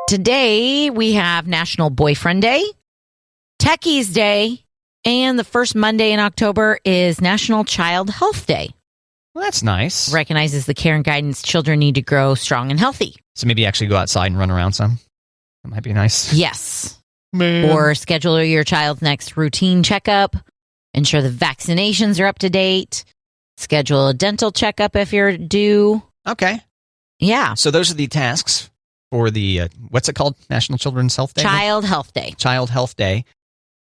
Today, we have National Boyfriend Day, Techies Day, and the first Monday in October is National Child Health Day. Well, that's nice. Recognizes the care and guidance children need to grow strong and healthy. So maybe actually go outside and run around some. That might be nice. Yes. Man. Or schedule your child's next routine checkup. Ensure the vaccinations are up to date. Schedule a dental checkup if you're due. Okay. Yeah. So those are the tasks for the, what's it called? National Children's Health Day? Child Health Day. Child Health Day.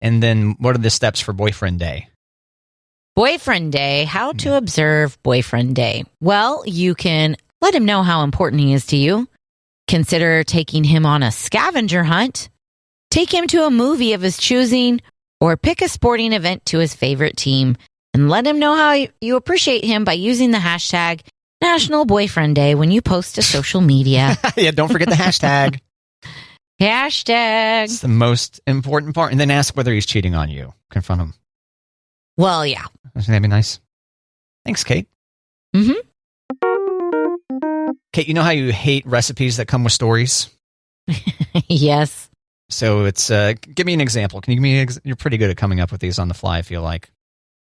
And then what are the steps for Boyfriend Day? Boyfriend Day. How to observe Boyfriend Day. Well, you can let him know how important he is to you. Consider taking him on a scavenger hunt. Take him to a movie of his choosing, or pick a sporting event to his favorite team. And let him know how you appreciate him by using the hashtag National Boyfriend Day when you post to social media. Yeah, don't forget the hashtag. Hashtag. It's the most important part. And then ask whether he's cheating on you. Confront him. Well, yeah. That'd be nice. Thanks, Kate. Mm-hmm. Kate, you know how you hate recipes that come with stories? Yes. So it's, give me an example. Can you give me, you're pretty good at coming up with these on the fly, I feel like.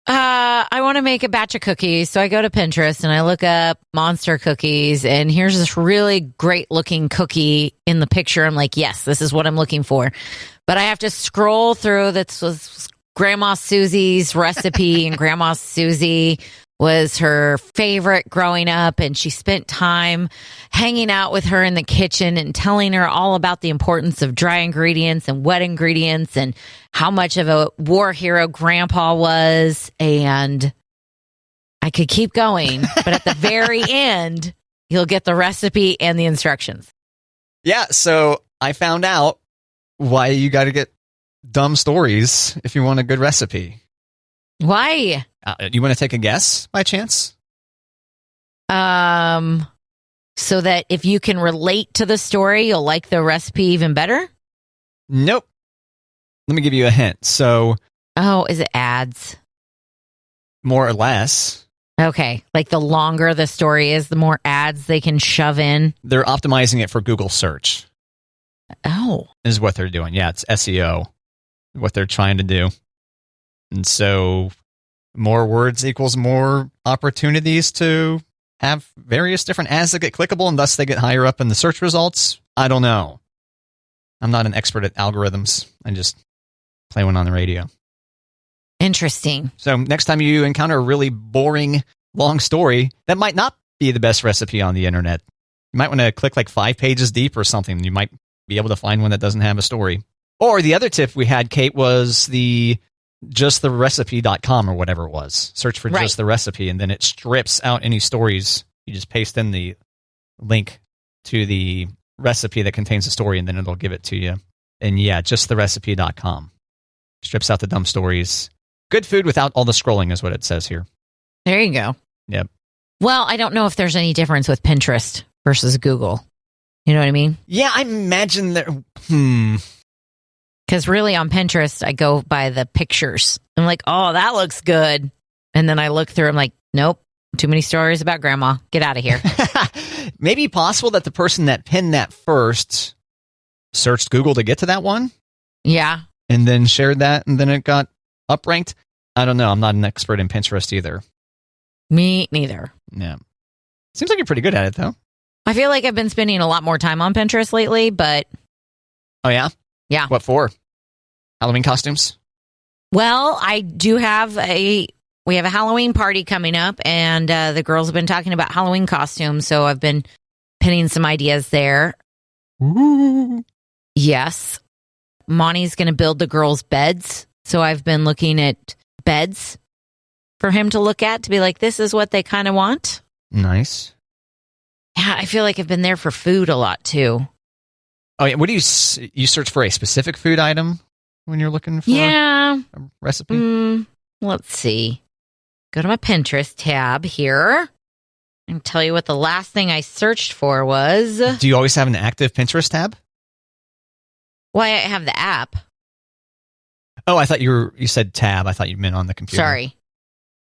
I want to make a batch of cookies. So I go to Pinterest and I look up monster cookies, and here's this really great looking cookie in the picture. I'm like, yes, this is what I'm looking for. But I have to scroll through. That was Grandma Susie's recipe, and Grandma Susie was her favorite growing up, and she spent time hanging out with her in the kitchen and telling her all about the importance of dry ingredients and wet ingredients and how much of a war hero Grandpa was. And I could keep going, but at the very end, you'll get the recipe and the instructions. Yeah, so I found out why you got to get dumb stories if you want a good recipe. Why? You want to take a guess by chance? So that if you can relate to the story, you'll like the recipe even better? Nope. Let me give you a hint. So, oh, is it ads? More or less. Okay. Like the longer the story is, the more ads they can shove in. They're optimizing it for Google search. Oh. Is what they're doing. Yeah, it's SEO. What they're trying to do. And so more words equals more opportunities to have various different ads that get clickable, and thus they get higher up in the search results. I don't know. I'm not an expert at algorithms. I just play one on the radio. Interesting. So next time you encounter a really boring, long story, that might not be the best recipe on the internet. You might want to click like 5 pages deep or something. You might be able to find one that doesn't have a story. Or the other tip we had, Kate, was the justtherecipe.com or whatever it was. Search for Just the Recipe, and then it strips out any stories. You just paste in the link to the recipe that contains the story, and then it'll give it to you. And yeah, justtherecipe.com. Strips out the dumb stories. Good food without all the scrolling is what it says here. There you go. Yep. Well, I don't know if there's any difference with Pinterest versus Google. You know what I mean? Yeah, I imagine there... Because really on Pinterest, I go by the pictures. I'm like, oh, that looks good. And then I look through, I'm like, nope, too many stories about Grandma. Get out of here. Maybe possible that the person that pinned that first searched Google to get to that one? Yeah. And then shared that, and then it got upranked? I don't know. I'm not an expert in Pinterest either. Me neither. Yeah. Seems like you're pretty good at it, though. I feel like I've been spending a lot more time on Pinterest lately, but... Oh, yeah? Yeah. What for? Halloween costumes? Well, I do have we have a Halloween party coming up, and the girls have been talking about Halloween costumes, so I've been pinning some ideas there. Ooh. Yes. Monty's going to build the girls' beds, so I've been looking at beds for him to look at to be like, this is what they kind of want. Nice. Yeah, I feel like I've been there for food a lot, too. Oh, yeah. What do you search for a specific food item when you're looking for a recipe? Let's see. Go to my Pinterest tab here and tell you what the last thing I searched for was. Do you always have an active Pinterest tab? Why, I have the app. Oh, I thought you said tab. I thought you meant on the computer. Sorry.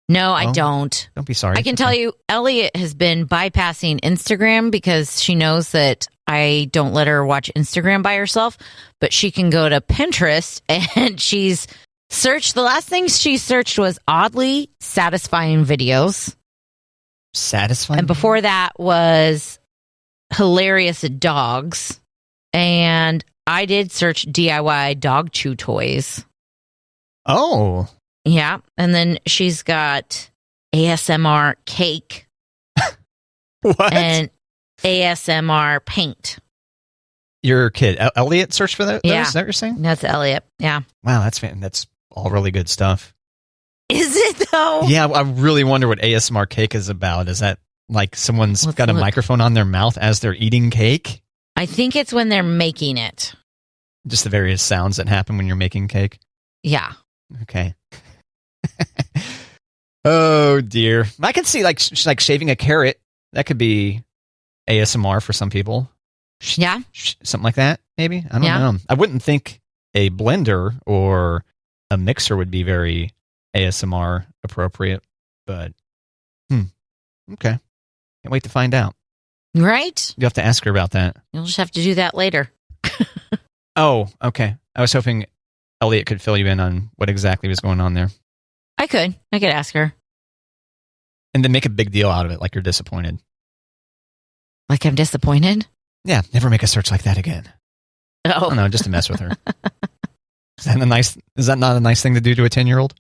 No, I don't. Don't be sorry. I can tell you, Elliot has been bypassing Instagram because she knows that I don't let her watch Instagram by herself, but she can go to Pinterest and she's searched. The last thing she searched was oddly satisfying videos. Satisfying? And before that was hilarious dogs. And I did search DIY dog chew toys. Oh. Yeah. And then she's got ASMR cake. What? And ASMR paint. Your kid, Elliot, searched for that? Yeah. Is that what you're saying? That's Elliot. Yeah. Wow, that's all really good stuff. Is it though? Yeah, I really wonder what ASMR cake is about. Is that like someone's Let's got a look. microphone on their mouth as they're eating cake? I think it's when they're making it. Just the various sounds that happen when you're making cake? Yeah. Okay. Oh, dear. I can see like shaving a carrot. That could be ASMR for some people. Yeah. Something like that, maybe? I don't Yeah. know. I wouldn't think a blender or a mixer would be very ASMR appropriate, but okay. Can't wait to find out. Right? You have to ask her about that. You'll just have to do that later. Oh, okay. I was hoping Elliot could fill you in on what exactly was going on there. I could ask her. And then make a big deal out of it, like you're disappointed. Like I'm disappointed? Yeah, never make a search like that again. I Oh. don't know, just to mess with her. Is that not a nice thing to do to a 10-year-old?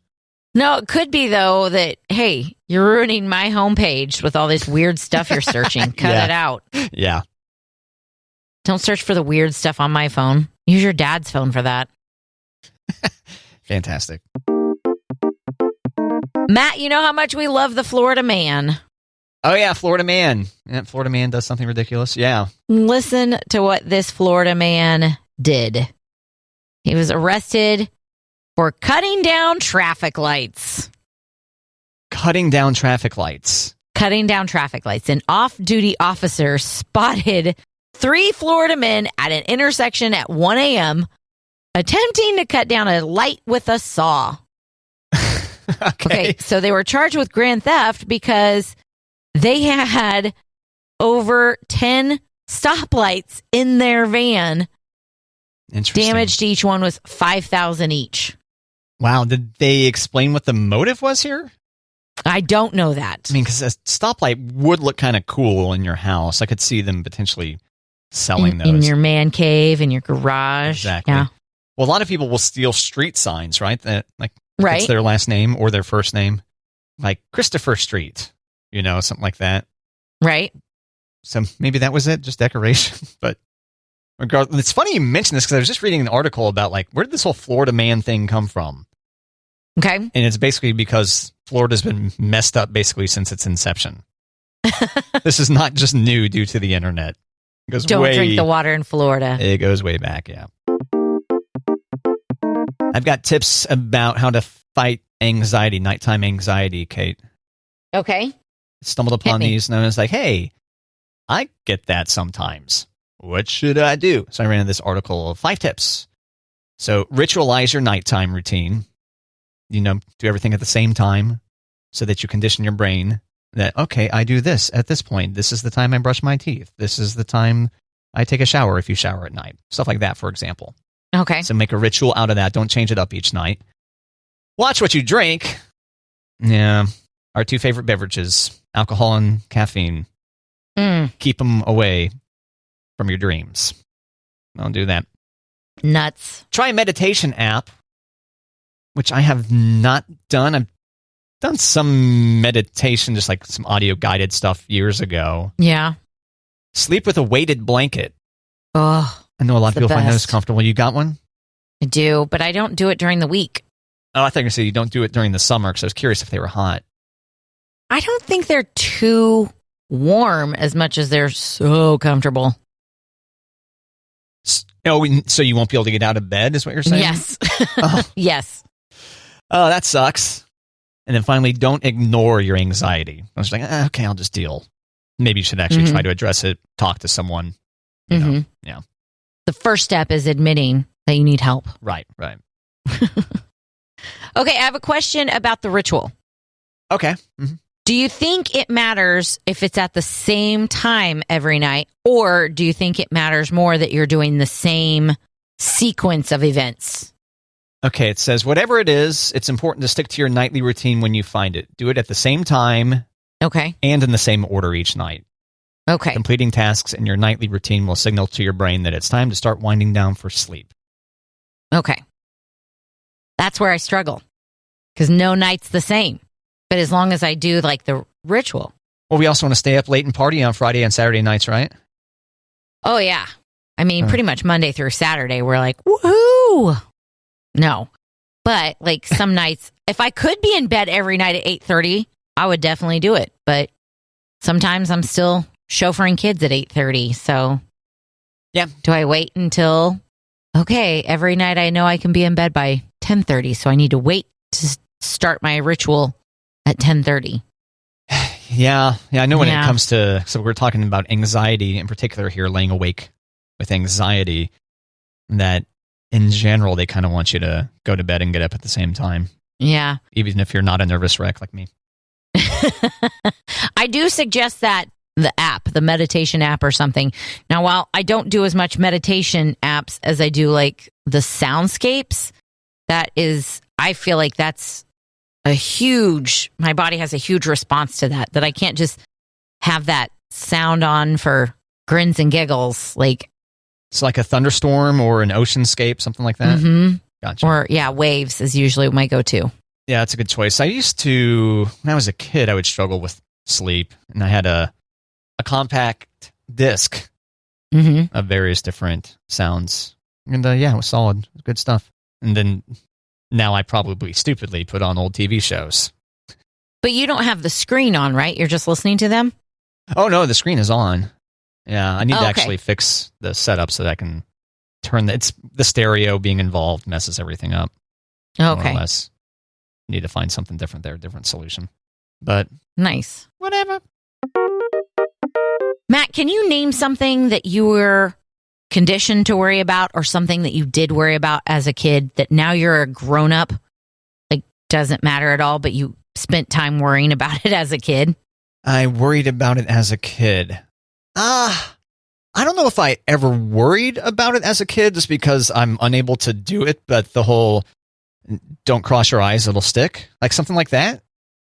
No, it could be though that, hey, you're ruining my homepage with all this weird stuff you're searching. Cut Yeah. it out. Yeah. Don't search for the weird stuff on my phone. Use your dad's phone for that. Fantastic. Matt, you know how much we love the Florida man. Oh, yeah, Florida man. Yeah, Florida man does something ridiculous. Yeah. Listen to what this Florida man did. He was arrested for cutting down traffic lights. Cutting down traffic lights. Cutting down traffic lights. An off-duty officer spotted 3 Florida men at an intersection at 1 a.m. attempting to cut down a light with a saw. Okay, so they were charged with grand theft because they had over 10 stoplights in their van. Interesting. Damage to each one was $5,000 each. Wow, did they explain what the motive was here? I don't know that. I mean, because a stoplight would look kind of cool in your house. I could see them potentially selling those. In your man cave, in your garage. Exactly. Yeah. Well, a lot of people will steal street signs, right? That like Right. it's their last name or their first name, like Christopher Street, something like that. Right. So maybe that was it, just decoration. But regardless, it's funny you mentioned this because I was just reading an article about like where did this whole Florida man thing come from? Okay. And it's basically because Florida's been messed up basically since its inception. This is not just new due to the internet. It goes Don't drink the water in Florida. It goes way back, yeah. I've got tips about how to fight anxiety, nighttime anxiety, Kate. Okay. Stumbled upon Hit me. these and I was like, hey, I get that sometimes. What should I do? So I ran into this article of 5 tips. So ritualize your nighttime routine. Do everything at the same time so that you condition your brain that, okay, I do this at this point. This is the time I brush my teeth. This is the time I take a shower if you shower at night. Stuff like that, for example. Okay. So make a ritual out of that. Don't change it up each night. Watch what you drink. Yeah. Our 2 favorite beverages, alcohol and caffeine. Keep them away from your dreams. Don't do that. Nuts. Try a meditation app, which I have not done. I've done some meditation, just like some audio guided stuff years ago. Yeah. Sleep with a weighted blanket. Oh, I know a lot It's of the people find those best. comfortable. You got one? I do, but I don't do it during the week. Oh, I thought you were going to say you don't do it during the summer because I was curious if they were hot. I don't think they're too warm as much as they're so comfortable. Oh, so you won't be able to get out of bed is what you're saying? Yes. Oh. Yes. Oh, that sucks. And then finally, don't ignore your anxiety. I was like, okay, I'll just deal. Maybe you should actually try to address it, talk to someone. You know. Yeah. The first step is admitting that you need help. Right. Okay, I have a question about the ritual. Okay. Do you think it matters if it's at the same time every night, or do you think it matters more that you're doing the same sequence of events? Okay, it says, whatever it is, it's important to stick to your nightly routine when you find it. Do it at the same time Okay. and in the same order each night. Okay. Completing tasks in your nightly routine will signal to your brain that it's time to start winding down for sleep. Okay. That's where I struggle, because no night's the same. But as long as I do like the ritual. Well, we also want to stay up late and party on Friday and Saturday nights, right? Oh, yeah. I mean, pretty much Monday through Saturday, we're like, woohoo! No. But like some nights, if I could be in bed every night at 8:30, I would definitely do it. But sometimes I'm still chauffeuring kids at 8:30. So yeah. Do I wait until, okay, every night I know I can be in bed by 10:30. So I need to wait to start my ritual at 10:30. Yeah. I know when it comes to, so we're talking about anxiety in particular here, laying awake with anxiety, that in general, they kind of want you to go to bed and get up at the same time. Yeah. Even if you're not a nervous wreck like me. I do suggest that the app, the meditation app or something. Now, while I don't do as much meditation apps as I do like the soundscapes, I feel like that's my body has a huge response to that I can't just have that sound on for grins and giggles. Like, it's like a thunderstorm or an oceanscape, something like that. Mm-hmm. Gotcha. Or waves is usually my go-to. Yeah, that's a good choice. I used to, when I was a kid, I would struggle with sleep, and I had a compact disc of various different sounds. And it was solid. It was good stuff. And then now I probably stupidly put on old TV shows. But you don't have the screen on, right? You're just listening to them? Oh, no, the screen is on. Yeah, I need to okay. actually fix the setup so that I can turn the stereo being involved messes everything up. Okay. More or less. Need to find something different there, different solution. But nice. Whatever. Matt, can you name something that you were conditioned to worry about, or something that you did worry about as a kid that now you're a grown-up, like doesn't matter at all, but you spent time worrying about it as a kid? I worried about it as a kid. I don't know if I ever worried about it as a kid just because I'm unable to do it, but the whole don't cross your eyes, it'll stick, like something like that.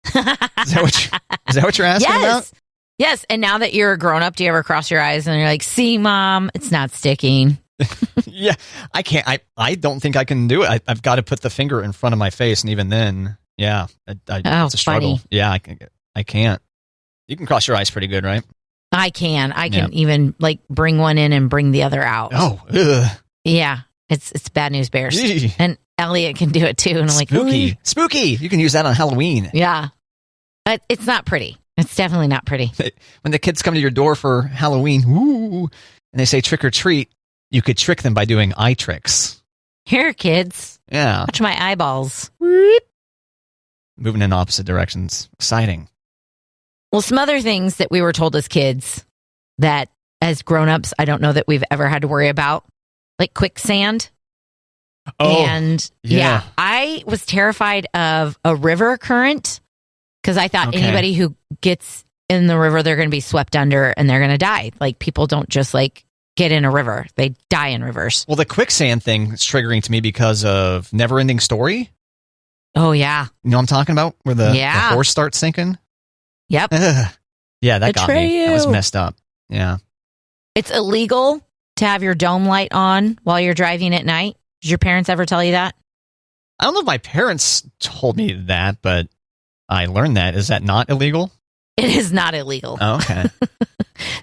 Is that what you're asking about? Yes. And now that you're a grown up, do you ever cross your eyes and you're like, see, Mom, it's not sticking? Yeah, I can't. I don't think I can do it. I've got to put the finger in front of my face, and even then, yeah, it's a struggle. Funny. Yeah, I can't. You can cross your eyes pretty good, right? I can even like bring one in and bring the other out. Oh, ugh. Yeah. It's bad news bears. And Elliot can do it too. And I'm like, spooky. You can use that on Halloween. Yeah. But it's not pretty. It's definitely not pretty. When the kids come to your door for Halloween, and they say trick or treat, you could trick them by doing eye tricks. Here, kids. Yeah. Watch my eyeballs. Moving in opposite directions. Exciting. Well, some other things that we were told as kids that as grown-ups, I don't know that we've ever had to worry about, like quicksand. Oh, and yeah, I was terrified of a river current because I thought anybody who gets in the river, they're going to be swept under and they're going to die. Like, people don't just like get in a river. They die in rivers. Well, the quicksand thing is triggering to me because of Neverending Story. Oh, yeah. You know what I'm talking about? Where the horse starts sinking? Yep. Yeah, that got me. That was messed up. Yeah. It's illegal to have your dome light on while you're driving at night. Did your parents ever tell you that? I don't know if my parents told me that, but I learned that. Is that not illegal? It is not illegal. Oh, okay.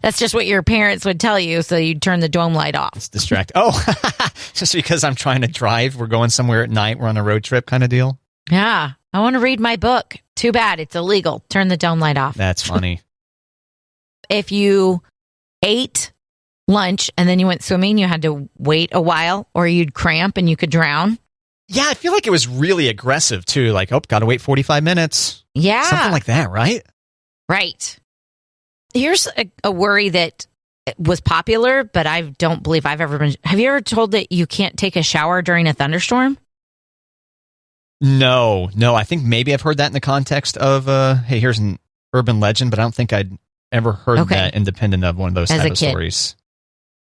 That's just what your parents would tell you, so you'd turn the dome light off. It's distract. Oh, just because I'm trying to drive. We're going somewhere at night. We're on a road trip kind of deal. Yeah. I want to read my book. Too bad. It's illegal. Turn the dome light off. That's funny. If you ate lunch and then you went swimming, you had to wait a while, or you'd cramp and you could drown. Yeah, I feel like it was really aggressive too. Like, got to wait 45 minutes. Yeah. Something like that, right? Right. Here's a worry that was popular, but I don't believe I've ever been. Have you ever told that you can't take a shower during a thunderstorm? No. I think maybe I've heard that in the context of, hey, here's an urban legend, but I don't think I'd ever heard Okay. that independent of one of those As type a of kid. stories.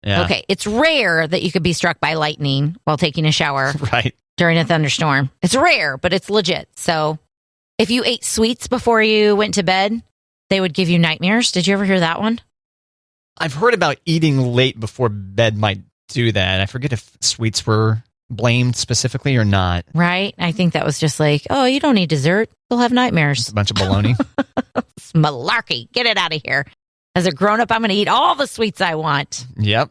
Yeah. Okay, it's rare that you could be struck by lightning while taking a shower Right. during a thunderstorm. It's rare, but it's legit. So if you ate sweets before you went to bed, they would give you nightmares. Did you ever hear that one? I've heard about eating late before bed might do that. I forget if sweets were blamed specifically or not. Right? I think that was just like, oh, you don't need dessert. You'll have It's nightmares. a bunch of baloney. It's malarkey. Get it out of here. As a grown up, I'm going to eat all the sweets I want. Yep.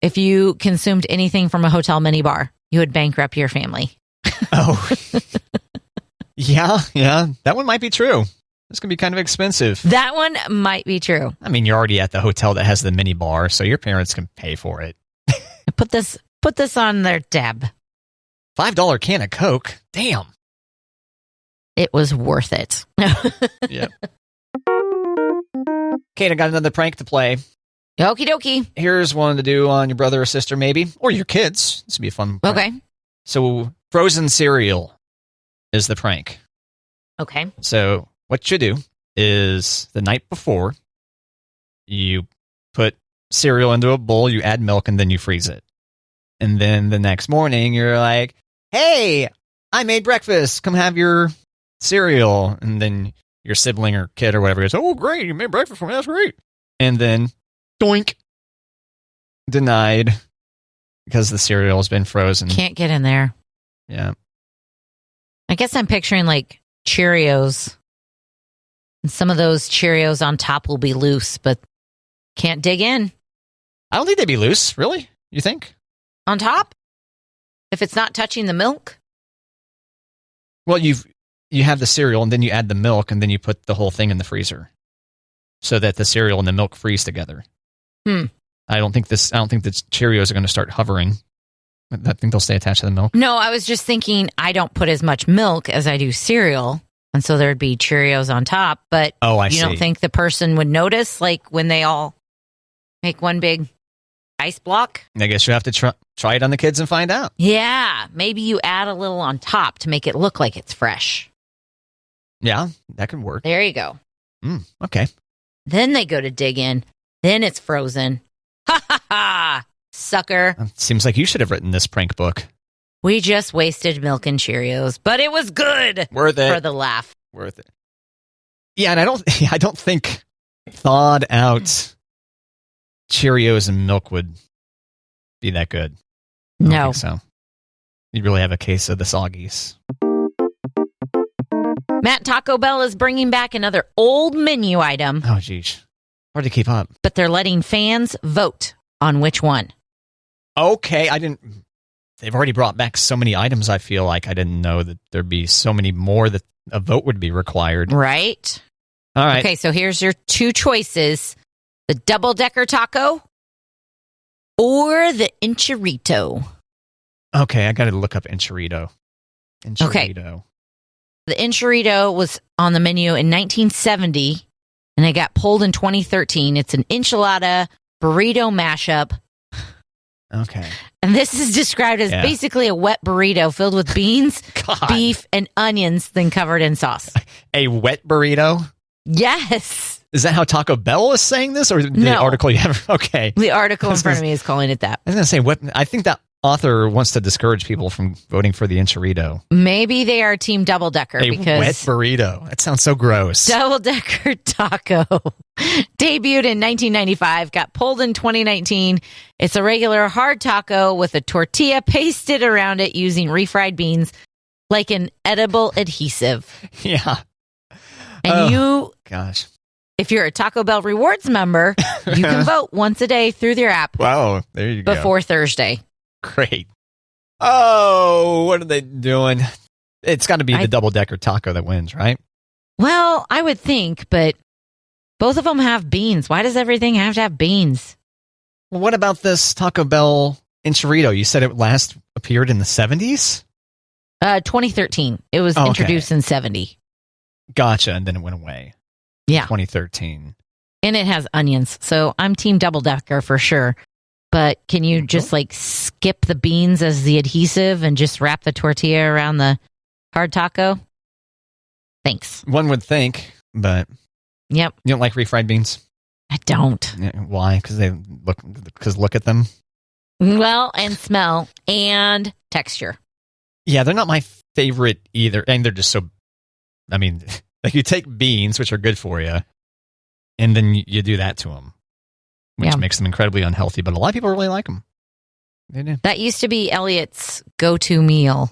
If you consumed anything from a hotel minibar, you would bankrupt your family. Oh. Yeah. That one might be true. This can be kind of expensive. That one might be true. I mean, you're already at the hotel that has the mini bar, so your parents can pay for it. Put this on their tab. $5 can of Coke. Damn. It was worth it. Yeah. Kate, I got another prank to play. Okie dokie. Here's one to do on your brother or sister, maybe, or your kids. This would be a fun prank. Okay. So, frozen cereal is the prank. Okay. So, what you do is the night before, you put cereal into a bowl, you add milk, and then you freeze it. And then the next morning, you're like, hey, I made breakfast. Come have your cereal. And then your sibling or kid or whatever goes, oh, great, you made breakfast for me. That's great. And then, doink, denied because the cereal has been frozen. Can't get in there. Yeah. I guess I'm picturing like Cheerios. And some of those Cheerios on top will be loose, but can't dig in. I don't think they'd be loose, really. You think? On top? If it's not touching the milk? Well, you have the cereal, and then you add the milk, and then you put the whole thing in the freezer, so that the cereal and the milk freeze together. I don't think the Cheerios are going to start hovering. I think they'll stay attached to the milk. No, I was just thinking I don't put as much milk as I do cereal, and so there'd be Cheerios on top. But I you don't think the person would notice, like when they all make one big ice block? I guess you have to try it on the kids and find out. Yeah, maybe you add a little on top to make it look like it's fresh. Yeah, that could work. There you go. Okay. Then they go to dig in. Then it's frozen. Ha ha ha! Sucker. Seems like you should have written this prank book. We just wasted milk and Cheerios, but it was good. Worth it. For the laugh. Worth it. Yeah, and I don't think thawed out Cheerios and milk would be that good. I don't No. think so. You'd really have a case of the soggies. Matt, Taco Bell is bringing back another old menu item, Oh, geez. Hard to keep up. but they're letting fans vote on which one. Okay, they've already brought back so many items, I feel like I didn't know that there'd be so many more that a vote would be required. Right? All right. Okay, so here's your two choices. The double-decker taco or the enchilito. Okay, I got to look up enchilito. Enchilito. The enchilito was on the menu in 1970, and it got pulled in 2013. It's an enchilada burrito mashup, Okay. and this is described as Yeah. basically a wet burrito filled with beans, God. beef, and onions, then covered in sauce. A wet burrito? Yes. Is that how Taco Bell is saying this, or the No. article you have? Okay. The article in front of me is calling it that. I was going to say, what? I think that author wants to discourage people from voting for the enchilito. Maybe they are team double decker A because wet burrito. That sounds so gross. double decker taco debuted in 1995, got pulled in 2019. It's a regular hard taco with a tortilla pasted around it using refried beans like an edible adhesive. Yeah. And Gosh. if you're a Taco Bell Rewards member, you can vote once a day through their app Wow. There you go. before Thursday. Great. Oh, what are they doing? It's got to be the double-decker taco that wins, right? Well, I would think, but both of them have beans. Why does everything have to have beans? Well, what about this Taco Bell enchilito? You said it last appeared in the 70s? 2013. It was Okay. introduced in 70. Gotcha. And then it went away. Yeah. 2013. And it has onions. So I'm team double decker for sure. But can you just like skip the beans as the adhesive and just wrap the tortilla around the hard taco? Thanks. One would think, but Yep. You don't like refried beans? I don't. Yeah, why? Because look at them. Well, and smell and texture. Yeah, they're not my favorite either. And they're just so, I mean, like you take beans, which are good for you, and then you do that to them, which makes them incredibly unhealthy. But a lot of people really like them. They do. That used to be Elliot's go-to meal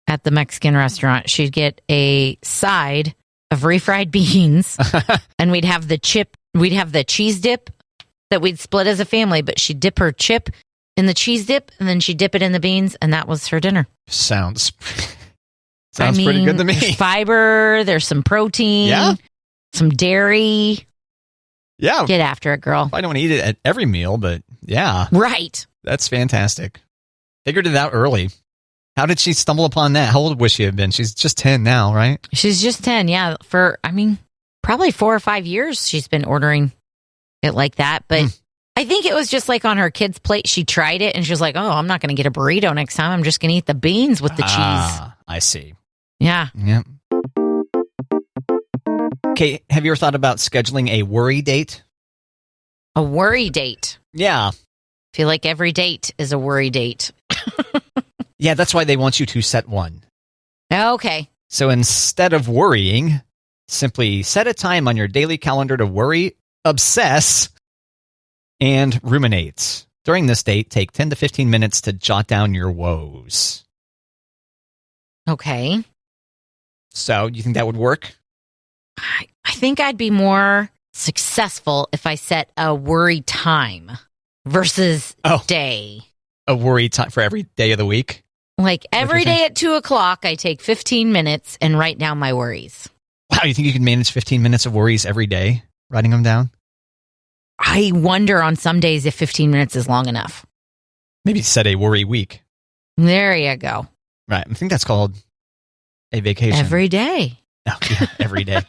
at the Mexican restaurant. She'd get a side of refried beans, and we'd have the cheese dip that we'd split as a family, but she'd dip her chip in the cheese dip, and then she'd dip it in the beans, and that was her dinner. Sounds pretty good to me. There's fiber, there's some protein, some dairy. Yeah. Get after it, girl. I don't want to eat it at every meal, but yeah. Right. That's fantastic. Figured it out early. How did she stumble upon that? How old would she have been? She's just 10 now, right? She's just 10, yeah. For, probably 4 or 5 years she's been ordering it like that. But I think it was just like on her kid's plate. She tried it and she was like, oh, I'm not going to get a burrito next time. I'm just going to eat the beans with the cheese. I see. Yeah. Yep. Okay, have you ever thought about scheduling a worry date? A worry date? Yeah. I feel like every date is a worry date. Yeah, that's why they want you to set one. Okay. So instead of worrying, simply set a time on your daily calendar to worry, obsess, and ruminate. During this date, take 10 to 15 minutes to jot down your woes. Okay. So, you think that would work? I think I'd be more successful if I set a worry time versus day. A worry time for every day of the week? Like every day at 2:00, I take 15 minutes and write down my worries. Wow, you think you can manage 15 minutes of worries every day, writing them down? I wonder on some days if 15 minutes is long enough. Maybe set a worry week. There you go. Right. I think that's called a vacation. Every day. Oh, yeah, every day.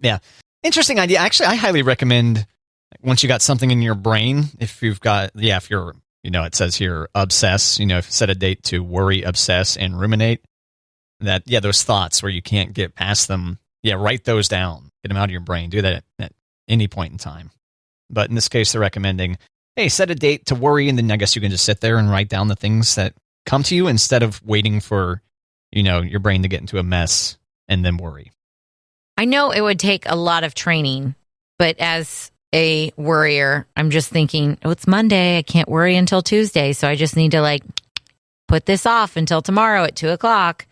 Yeah. Interesting idea. Actually, I highly recommend once you got something in your brain, if you've got, if you're, it says here, obsess, if you set a date to worry, obsess, and ruminate, that, those thoughts where you can't get past them, write those down. Get them out of your brain. Do that at any point in time. But in this case, they're recommending, hey, set a date to worry, and then I guess you can just sit there and write down the things that come to you instead of waiting for, your brain to get into a mess and then worry. I know it would take a lot of training, but as a worrier, I'm just thinking, it's Monday. I can't worry until Tuesday. So I just need to put this off until tomorrow at 2:00.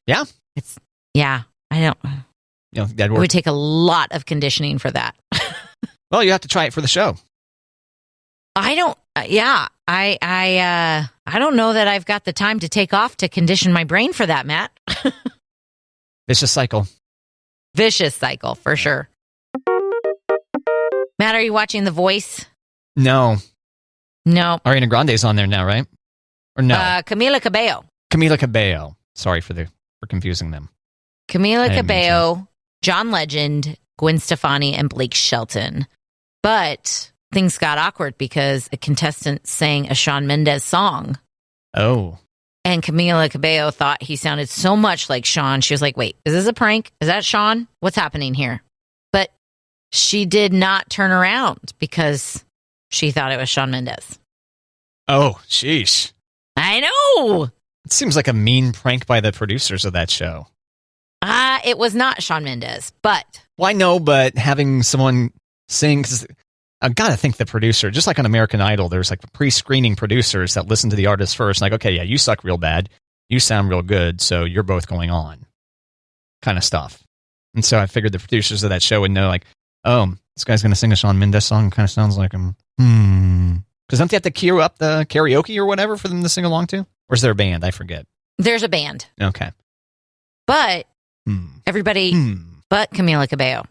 Yeah. I don't. That'd work. It would take a lot of conditioning for that. Well, you have to try it for the show. I don't. I don't know that I've got the time to take off to condition my brain for that, Matt. Vicious cycle. Vicious cycle, for sure. Matt, are you watching The Voice? No. No. Ariana Grande's on there now, right? Or no? Camila Cabello. Camila Cabello. Sorry for confusing them. Camila Cabello, John Legend, Gwen Stefani, and Blake Shelton. But things got awkward because a contestant sang a Shawn Mendes song. Oh. And Camila Cabello thought he sounded so much like Shawn. She was like, wait, is this a prank? Is that Shawn? What's happening here? But she did not turn around because she thought it was Shawn Mendes. Oh, sheesh. I know. It seems like a mean prank by the producers of that show. It was not Shawn Mendes, but... Well, I know, but having someone sing... Cause I've got to think the producer, just like on American Idol, there's pre-screening producers that listen to the artist first. Okay, yeah, you suck real bad. You sound real good, so you're both going on. Kind of stuff. And so I figured the producers of that show would know, this guy's going to sing a Shawn Mendes song. Kind of sounds like him. Because don't they have to queue up the karaoke or whatever for them to sing along to? Or is there a band? I forget. There's a band. Okay. But everybody but Camila Cabello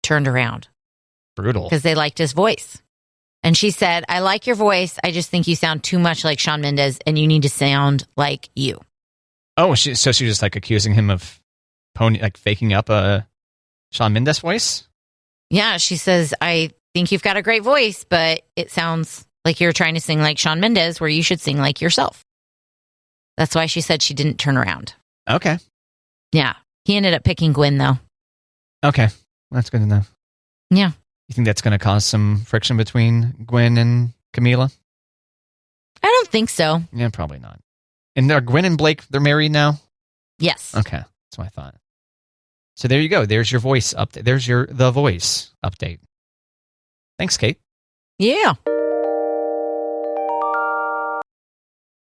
turned around. Brutal. Because they liked his voice. And she said, I like your voice. I just think you sound too much like Shawn Mendes and you need to sound like you. Oh, so she was accusing him of faking up a Shawn Mendes voice? Yeah, she says, I think you've got a great voice, but it sounds like you're trying to sing like Shawn Mendes where you should sing like yourself. That's why she said she didn't turn around. Okay. Yeah. He ended up picking Gwen, though. Okay. That's good to know. Yeah. You think that's going to cause some friction between Gwen and Camila? I don't think so. Yeah, probably not. And are Gwen and Blake, they're married now? Yes. Okay, that's what I thought. So there you go. There's your voice update. There's your The Voice update. Thanks, Kate. Yeah.